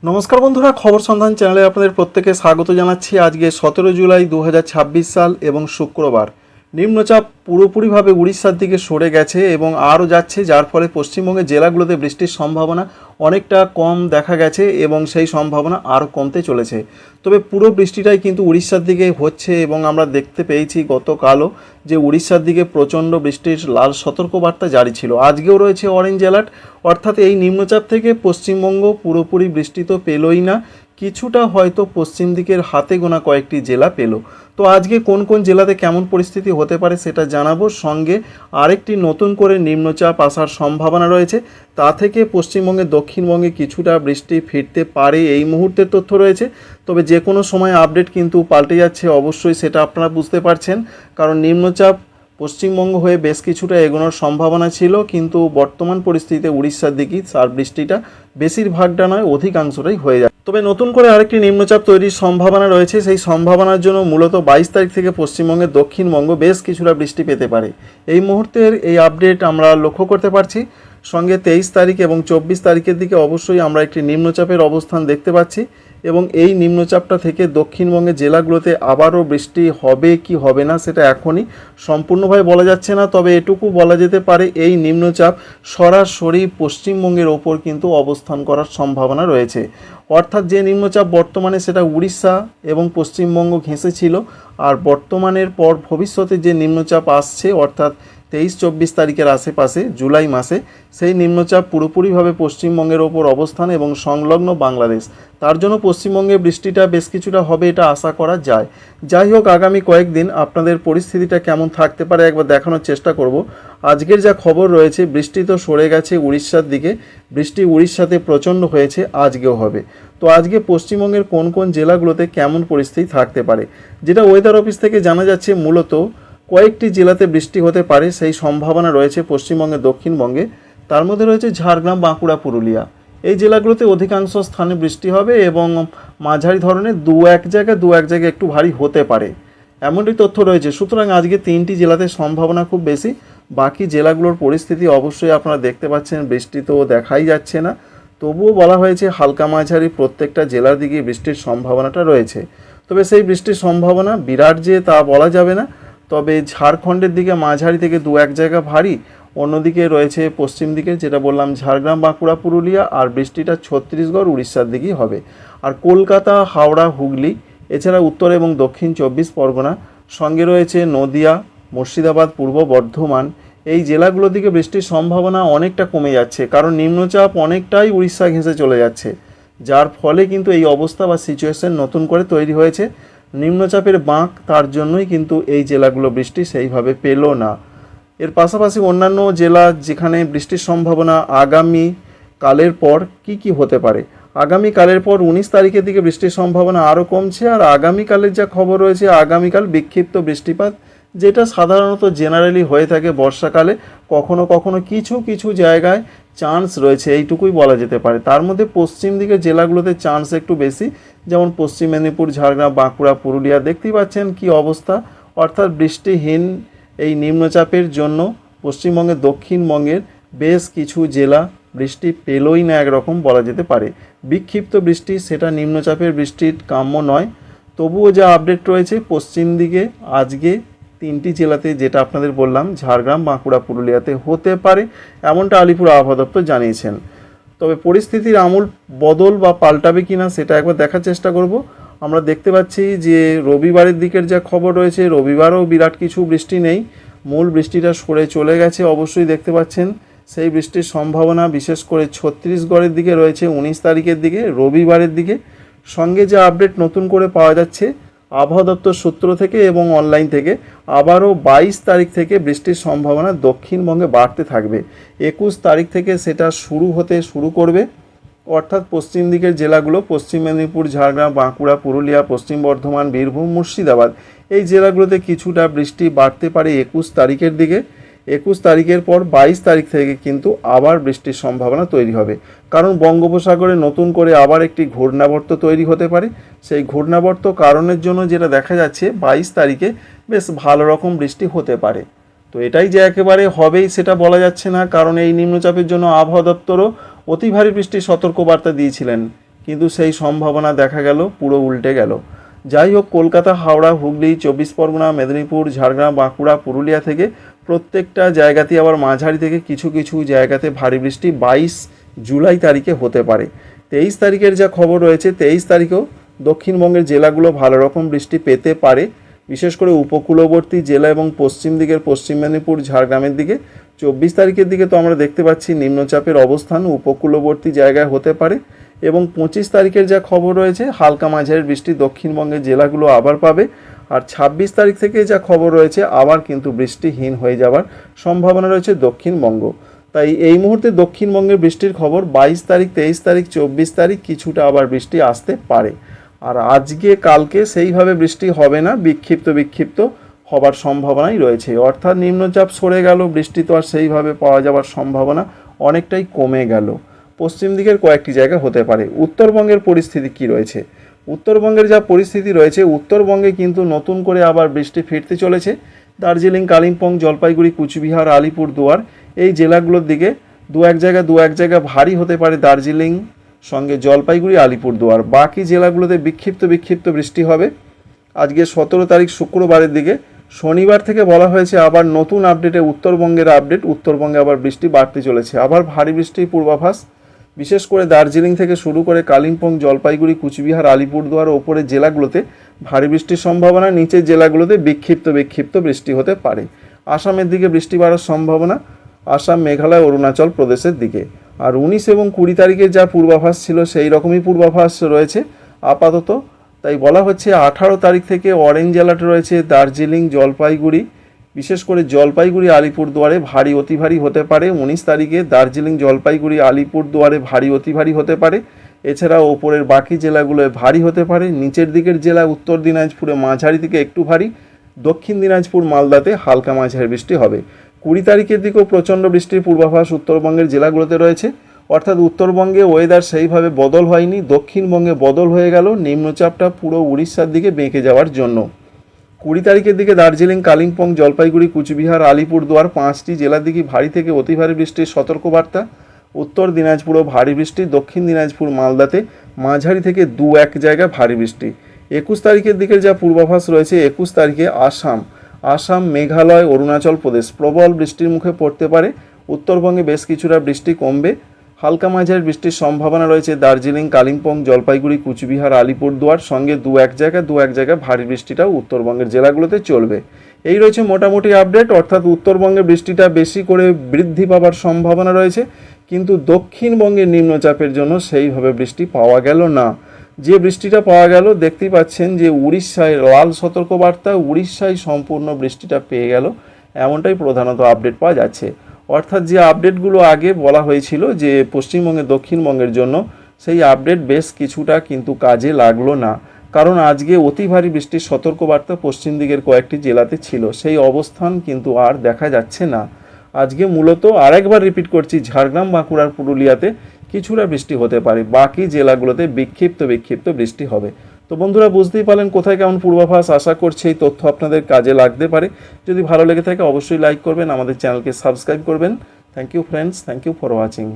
নমস্কার বন্ধুরা, খবর সন্ধান চ্যানেলে আপনাদের প্রত্যেকে স্বাগত জানাচ্ছি। আজকে 17 জুলাই 2026 সাল এবং শুক্রবার। নিম্নচাপ পুরোপুরিভাবে উড়িষ্যার দিকে সরে গেছে এবং আরও যাচ্ছে, যার ফলে পশ্চিমবঙ্গের জেলাগুলোতে বৃষ্টির সম্ভাবনা অনেকটা কম দেখা গেছে এবং সেই সম্ভাবনা আরও কমতে চলেছে। তবে পুরো বৃষ্টিটাই কিন্তু উড়িষ্যার দিকে হচ্ছে এবং আমরা দেখতে পেয়েছি গতকালও যে উড়িষ্যার দিকে প্রচণ্ড বৃষ্টির লাল সতর্কবার্তা জারি ছিল। আজকেও রয়েছে অরেঞ্জ অ্যালার্ট, অর্থাৎ এই নিম্নচাপ থেকে পশ্চিমবঙ্গ পুরোপুরি বৃষ্টি তো পেলই না, কিছুটা হয়তো পশ্চিম দিকের হাতে গোনা কয়েকটি জেলা পেল। তো আজকে কোন কোন জেলাতে কেমন পরিস্থিতি হতে পারে সেটা জানাবো। সঙ্গে আরেকটি নতুন করে নিম্নচাপ আসার সম্ভাবনা রয়েছে, তা থেকে পশ্চিমবঙ্গের দক্ষিণবঙ্গে কিছুটা বৃষ্টি ফিরতে পারে, এই মুহূর্তের তথ্য রয়েছে। তবে যে কোনো সময় আপডেট কিন্তু পাল্টে যাচ্ছে, অবশ্যই সেটা আপনারা বুঝতে পারছেন, কারণ নিম্নচাপ পশ্চিমবঙ্গ হয়ে বেশ কিছুটা এগোনোর সম্ভাবনা ছিল, কিন্তু বর্তমান পরিস্থিতিতে উড়িষ্যার দিকেই তার বৃষ্টিটা বেশিরভাগটা নয় অধিকাংশটাই হয়ে যায়। তবে নতুন করে আরেকটি নিম্নচাপ তৈরির সম্ভাবনা রয়েছে, সেই সম্ভাবনার জন্য মূলত 22 তারিখ থেকে পশ্চিমবঙ্গের দক্ষিণবঙ্গ বেশ কিছুটা বৃষ্টি পেতে পারে। এই মুহূর্তের এই আপডেট আমরা লক্ষ্য করতে পারছি। সঙ্গে 23 তারিখ এবং 24 তারিখের দিকে অবশ্যই আমরা একটি নিম্নচাপের অবস্থান দেখতে পাচ্ছি এবং এই নিম্নচাপটা থেকে দক্ষিণবঙ্গের জেলাগুলোতে আবারও বৃষ্টি হবে কি হবে না সেটা এখনই সম্পূর্ণভাবে বলা যাচ্ছে না। তবে এটুকু বলা যেতে পারে, এই নিম্নচাপ সরাসরি পশ্চিমবঙ্গের ওপর কিন্তু অবস্থান করার সম্ভাবনা রয়েছে। অর্থাৎ যে নিম্নচাপ বর্তমানে সেটা উড়িষ্যা এবং পশ্চিমবঙ্গ ঘেঁষেছিল, আর বর্তমানের পর ভবিষ্যতে যে নিম্নচাপ আসছে অর্থাৎ 23-24 তারিখের আশেপাশে জুলাই মাসে, সেই নিম্নচাপ পুরোপুরিভাবে পশ্চিমবঙ্গের ওপর অবস্থান এবং সংলগ্ন বাংলাদেশ, তার জন্য পশ্চিমবঙ্গে বৃষ্টিটা বেশ কিছুটা হবে এটা আশা করা যায়। যাই হোক, আগামী কয়েকদিন আপনাদের পরিস্থিতিটা কেমন থাকতে পারে একবার দেখানোর চেষ্টা করব। আজকের যা খবর রয়েছে, বৃষ্টি তো সরে গেছে উড়িষ্যার দিকে, বৃষ্টি উড়িষ্যাতে প্রচণ্ড হয়েছে, আজকেও হবে। তো আজকে পশ্চিমবঙ্গের কোন কোন জেলাগুলোতে কেমন পরিস্থিতি থাকতে পারে, যেটা ওয়েদার অফিস থেকে জানা যাচ্ছে, মূলত কয়েকটি জেলাতে বৃষ্টি হতে পারে সেই সম্ভাবনা রয়েছে পশ্চিমবঙ্গের দক্ষিণবঙ্গে। তার মধ্যে রয়েছে ঝাড়গ্রাম, বাঁকুড়া, পুরুলিয়া। এই জেলাগুলোতে অধিকাংশ স্থানে বৃষ্টি হবে এবং মাঝারি ধরনের দু এক জায়গায় একটু ভারী হতে পারে, এমনটি তথ্য রয়েছে। সুতরাং আজকে 3টি জেলাতে সম্ভাবনা খুব বেশি। বাকি জেলাগুলোর পরিস্থিতি অবশ্যই আপনারা দেখতে পাচ্ছেন, বৃষ্টি তো দেখাই যাচ্ছে না, তবুও বলা হয়েছে হালকা মাঝারি প্রত্যেকটা জেলার দিকে বৃষ্টির সম্ভাবনাটা রয়েছে। তবে সেই বৃষ্টির সম্ভাবনা বিরাট যে তা বলা যাবে না। তবে ঝাড়খণ্ডের দিকে মাঝারি থেকে দু এক জায়গা ভারী, অন্যদিকে রয়েছে পশ্চিম দিকে যেটা বললাম ঝাড়গ্রাম, বাঁকুড়া, পুরুলিয়া, আর বৃষ্টিটা ছত্তিশগড়, উড়িষ্যার দিকেই হবে। আর কলকাতা, হাওড়া, হুগলি, এছাড়া উত্তর এবং দক্ষিণ 24 পরগনা, সঙ্গে রয়েছে নদিয়া, মুর্শিদাবাদ, পূর্ব বর্ধমান, এই জেলাগুলোর দিকে বৃষ্টির সম্ভাবনা অনেকটা কমে যাচ্ছে, কারণ নিম্নচাপ অনেকটাই উড়িষ্যা ঘেঁষে চলে যাচ্ছে, যার ফলে কিন্তু এই অবস্থা বা সিচুয়েশন নতুন করে তৈরি হয়েছে। নিম্নচাপের বাঁক, তার জন্যই কিন্তু এই জেলাগুলো বৃষ্টি সেইভাবে পেল না। এর পাশাপাশি অন্যান্য জেলা যেখানে বৃষ্টির সম্ভাবনা আগামী কালের পর কি হতে পারে, আগামীকালের পর 19 তারিখের দিকে বৃষ্টির সম্ভাবনা আরও কমছে। আর আগামীকালের যা খবর রয়েছে, আগামীকাল বিক্ষিপ্ত বৃষ্টিপাত, যেটা সাধারণত জেনারেলি হয়ে থাকে বর্ষাকালে, কখনো কখনো কিছু কিছু জায়গায় চান্স রয়েছে, এইটুকুই বলা যেতে পারে। তার মধ্যে পশ্চিম দিকের জেলাগুলোতে চান্স একটু বেশি, যেমন পশ্চিম মেদিনীপুর, ঝাড়গ্রাম, বাঁকুড়া, পুরুলিয়া, দেখতেই পাচ্ছেন কি অবস্থা। অর্থাৎ বৃষ্টিহীন এই নিম্নচাপের জন্য পশ্চিমবঙ্গের দক্ষিণবঙ্গের বেশ কিছু জেলা বৃষ্টি পেলই না, একরকম বলা যেতে পারে। বিক্ষিপ্ত বৃষ্টি, সেটা নিম্নচাপের বৃষ্টির কাম্য নয়। তবুও যা আপডেট রয়েছে, পশ্চিম দিকে আজকে 3টি জেলাতে, যেটা আপনাদের বললাম ঝাড়গ্রাম, বাঁকুড়া, পুরুলিয়াতে হতে পারে, এমনটা আলিপুর আবহাওয়া দপ্তর জানিয়েছেন। তবে পরিস্থিতির আমূল বদল বা পাল্টাবে কিনা সেটা একবার দেখার চেষ্টা করব। আমরা দেখতে পাচ্ছি যে রবিবারের দিকের যা খবর রয়েছে, রবিবারও বিরাট কিছু বৃষ্টি নেই, মূল বৃষ্টিটা সরে চলে গেছে, অবশ্যই দেখতে পাচ্ছেন। সেই বৃষ্টির সম্ভাবনা বিশেষ করে ছত্তিশগড়ের দিকে রয়েছে 19 তারিখের দিকে, রবিবারের দিকে। সঙ্গে যে আপডেট নতুন করে পাওয়া যাচ্ছে আবহাওয়া দপ্তর সূত্র থেকে এবং অনলাইন থেকে, আবারও 22 তারিখ থেকে বৃষ্টির সম্ভাবনা দক্ষিণবঙ্গে বাড়তে থাকবে। 21 তারিখ থেকে সেটা শুরু করবে, অর্থাৎ পশ্চিম দিকের জেলাগুলো পশ্চিম মেদিনীপুর, ঝাড়গ্রাম, বাঁকুড়া, পুরুলিয়া, পশ্চিম বর্ধমান, বীরভূম, মুর্শিদাবাদ, এই জেলাগুলোতে কিছুটা বৃষ্টি বাড়তে পারে 21 তারিখের দিকে। 21 তারিখের পর 22 তারিখ থেকে কিন্তু আবার বৃষ্টির সম্ভাবনা তৈরি হবে, কারণ বঙ্গোপসাগরে নতুন করে আবার একটি ঘূর্ণাবর্ত তৈরি হতে পারে। সেই ঘূর্ণাবর্ত কারণের জন্য যেটা দেখা যাচ্ছে 22 তারিখে বেশ ভালো রকম বৃষ্টি হতে পারে। তো এটাই যে একেবারে হবেই সেটা বলা যাচ্ছে না, কারণ এই নিম্নচাপের জন্য আবহাওয়া দপ্তরও অতি ভারী বৃষ্টির সতর্কবার্তা দিয়েছিলেন কিন্তু সেই সম্ভাবনা দেখা গেল পুরো উল্টে গেল। যাই হোক, কলকাতা, হাওড়া, হুগলি, 24 পরগনা, মেদিনীপুর, ঝাড়গ্রাম, বাঁকুড়া, পুরুলিয়া থেকে প্রত্যেকটা জায়গাতেই আবার মাঝারি থেকে কিছু কিছু জায়গাতে ভারী বৃষ্টি 22 জুলাই তারিখে হতে পারে। 23 তারিখের যা খবর রয়েছে, 23 তারিখেও দক্ষিণবঙ্গের জেলাগুলো ভালো রকম বৃষ্টি পেতে পারে, বিশেষ করে উপকূলবর্তী জেলা এবং পশ্চিম দিকের পশ্চিম মেদিনীপুর, ঝাড়গ্রামের দিকে। 24 তারিখের দিকে তো আমরা দেখতে পাচ্ছি নিম্নচাপের অবস্থান উপকূলবর্তী জায়গায় হতে পারে, এবং 25 তারিখের যা খবর রয়েছে হালকা মাঝারি বৃষ্টি দক্ষিণবঙ্গের জেলাগুলো আবার পাবে। আর 26 তারিখ থেকে যা খবর রয়েছে আবার কিন্তু বৃষ্টিহীন হয়ে যাওয়ার সম্ভাবনা রয়েছে দক্ষিণবঙ্গ। তাই এই মুহূর্তে দক্ষিণবঙ্গের বৃষ্টির খবর 22 তারিখ, 23 তারিখ, 24 তারিখ কিছুটা আবার বৃষ্টি আসতে পারে। আর আজকে কালকে সেইভাবে বৃষ্টি হবে না, বিক্ষিপ্ত হবার সম্ভাবনাই রয়েছে। অর্থাৎ নিম্নচাপ সরে গেল, বৃষ্টি তো আর সেইভাবে পাওয়া যাওয়ার সম্ভাবনা অনেকটাই কমে গেল। পশ্চিম দিকের কয়েকটি জায়গা হতে পারে। উত্তরবঙ্গের পরিস্থিতি কি রয়েছে? উত্তরবঙ্গের যা পরিস্থিতি রয়েছে, উত্তরবঙ্গে কিন্তু নতুন করে আবার বৃষ্টি ফিরতে চলেছে। দার্জিলিং, কালিম্পং, জলপাইগুড়ি, কুচবিহার, আলিপুরদুয়ার এই জেলাগুলোর দিকে দু এক জায়গা ভারী হতে পারে। দার্জিলিং সঙ্গে জলপাইগুড়ি, আলিপুরদুয়ার, বাকি জেলাগুলোতে বিক্ষিপ্ত বৃষ্টি হবে। আজকে 17 তারিখ শুক্রবারের দিকে, শনিবার থেকে বলা হয়েছে আবার নতুন আপডেটে উত্তরবঙ্গের আপডেট, উত্তরবঙ্গে আবার বৃষ্টি বাড়তে চলেছে। আবার ভারী বৃষ্টির পূর্বাভাস, বিশেষ করে দার্জিলিং থেকে শুরু করে কালিম্পং, জলপাইগুড়ি, কুচবিহার, আলিপুরদুয়ার ওপরের জেলাগুলোতে ভারী বৃষ্টির সম্ভাবনা, নিচের জেলাগুলোতে বিক্ষিপ্ত বৃষ্টি হতে পারে। আসামের দিকে বৃষ্টি বাড়ার সম্ভাবনা, আসাম, মেঘালয়, অরুণাচল প্রদেশের দিকে। আর 19 এবং 20 তারিখের যা পূর্বাভাস ছিল সেই রকমই পূর্বাভাস রয়েছে আপাতত। তাই বলা হচ্ছে 18 তারিখ থেকে অরেঞ্জ অ্যালার্ট রয়েছে দার্জিলিং, জলপাইগুড়ি, বিশেষ করে জলপাইগুড়ি, আলিপুরদুয়ারে ভারী অতি ভারী হতে পারে। 19 তারিখে দার্জিলিং, জলপাইগুড়ি, আলিপুরদুয়ারে ভারী অতি ভারী হতে পারে। এছাড়াও ওপরের বাকি জেলাগুলোয় ভারী হতে পারে। নিচের দিকের জেলা উত্তর দিনাজপুরে মাঝারি থেকে একটু ভারী, দক্ষিণ দিনাজপুর, মালদাতে হালকা মাঝারি বৃষ্টি হবে। 20 তারিখের দিকেও প্রচণ্ড বৃষ্টির পূর্বাভাস উত্তরবঙ্গের জেলাগুলোতে রয়েছে। অর্থাৎ উত্তরবঙ্গে ওয়েদার সেইভাবে বদল হয়নি, দক্ষিণবঙ্গে বদল হয়ে গেল নিম্নচাপটা পুরো উড়িষ্যার দিকে বেঁকে যাওয়ার জন্য। 20 তারিখের দিকে দার্জিলিং, কালিম্পং, জলপাইগুড়ি, কুচবিহার, আলিপুরদুয়ার 5টি জেলার দিকে ভারী থেকে অতি ভারী বৃষ্টির সতর্কবার্তা। উত্তর দিনাজপুরও ভারী বৃষ্টি, দক্ষিণ দিনাজপুর, মালদাতে মাঝারি থেকে 2-1 জায়গা ভারী বৃষ্টি। 21 তারিখের দিকের যা পূর্বাভাস রয়েছে, 21 তারিখে আসাম, মেঘালয়, অরুণাচল প্রদেশ প্রবল বৃষ্টির মুখে পড়তে পারে। উত্তরবঙ্গে বেশ কিছুটা বৃষ্টি কমবে, হালকা মাঝারি বৃষ্টির সম্ভাবনা রয়েছে দার্জিলিং, কালিম্পং, জলপাইগুড়ি, কুচবিহার, আলিপুরদুয়ার, সঙ্গে 2-1 জায়গা ভারী বৃষ্টিটাও উত্তরবঙ্গের জেলাগুলোতে চলবে। এই রয়েছে মোটামুটি আপডেট। অর্থাৎ উত্তরবঙ্গে বৃষ্টিটা বেশি করে বৃদ্ধি পাওয়ার সম্ভাবনা রয়েছে, কিন্তু দক্ষিণবঙ্গের নিম্নচাপের জন্য সেইভাবে বৃষ্টি পাওয়া গেল না। যে বৃষ্টিটা পাওয়া গেল, দেখতেই পাচ্ছেন যে উড়িষ্যায় লাল সতর্কবার্তা, উড়িষ্যায় সম্পূর্ণ বৃষ্টিটা পেয়ে গেল, এমনটাই প্রধানত আপডেট পাওয়া যাচ্ছে। অর্থাৎ যে আপডেটগুলো আগে বলা হয়েছিল যে পশ্চিমবঙ্গে দক্ষিণবঙ্গের জন্য, সেই আপডেট বেশ কিছুটা কিন্তু কাজে লাগলো না। কারণ আজকে অতি ভারী বৃষ্টির সতর্কবার্তা পশ্চিম দিকের কয়েকটি জেলাতে ছিল, সেই অবস্থান কিন্তু আর দেখা যাচ্ছে না। আজকে মূলত আরেকবার রিপিট করছি, ঝাড়গ্রাম, বাঁকুড়ার, পুরুলিয়াতে কিছুটা বৃষ্টি হতে পারে, বাকি জেলাগুলোতে বিক্ষিপ্ত বৃষ্টি হবে। তো বন্ধুরা, বুঝতেই পারলেন কোথায় কেমন পূর্বাভাস। আশা করছি এই তথ্য আপনাদের কাজে লাগতে পারে। যদি ভালো লেগে থাকে অবশ্যই লাইক করবেন, আমাদের চ্যানেলকে সাবস্ক্রাইব করবেন। Thank you friends, thank you for watching.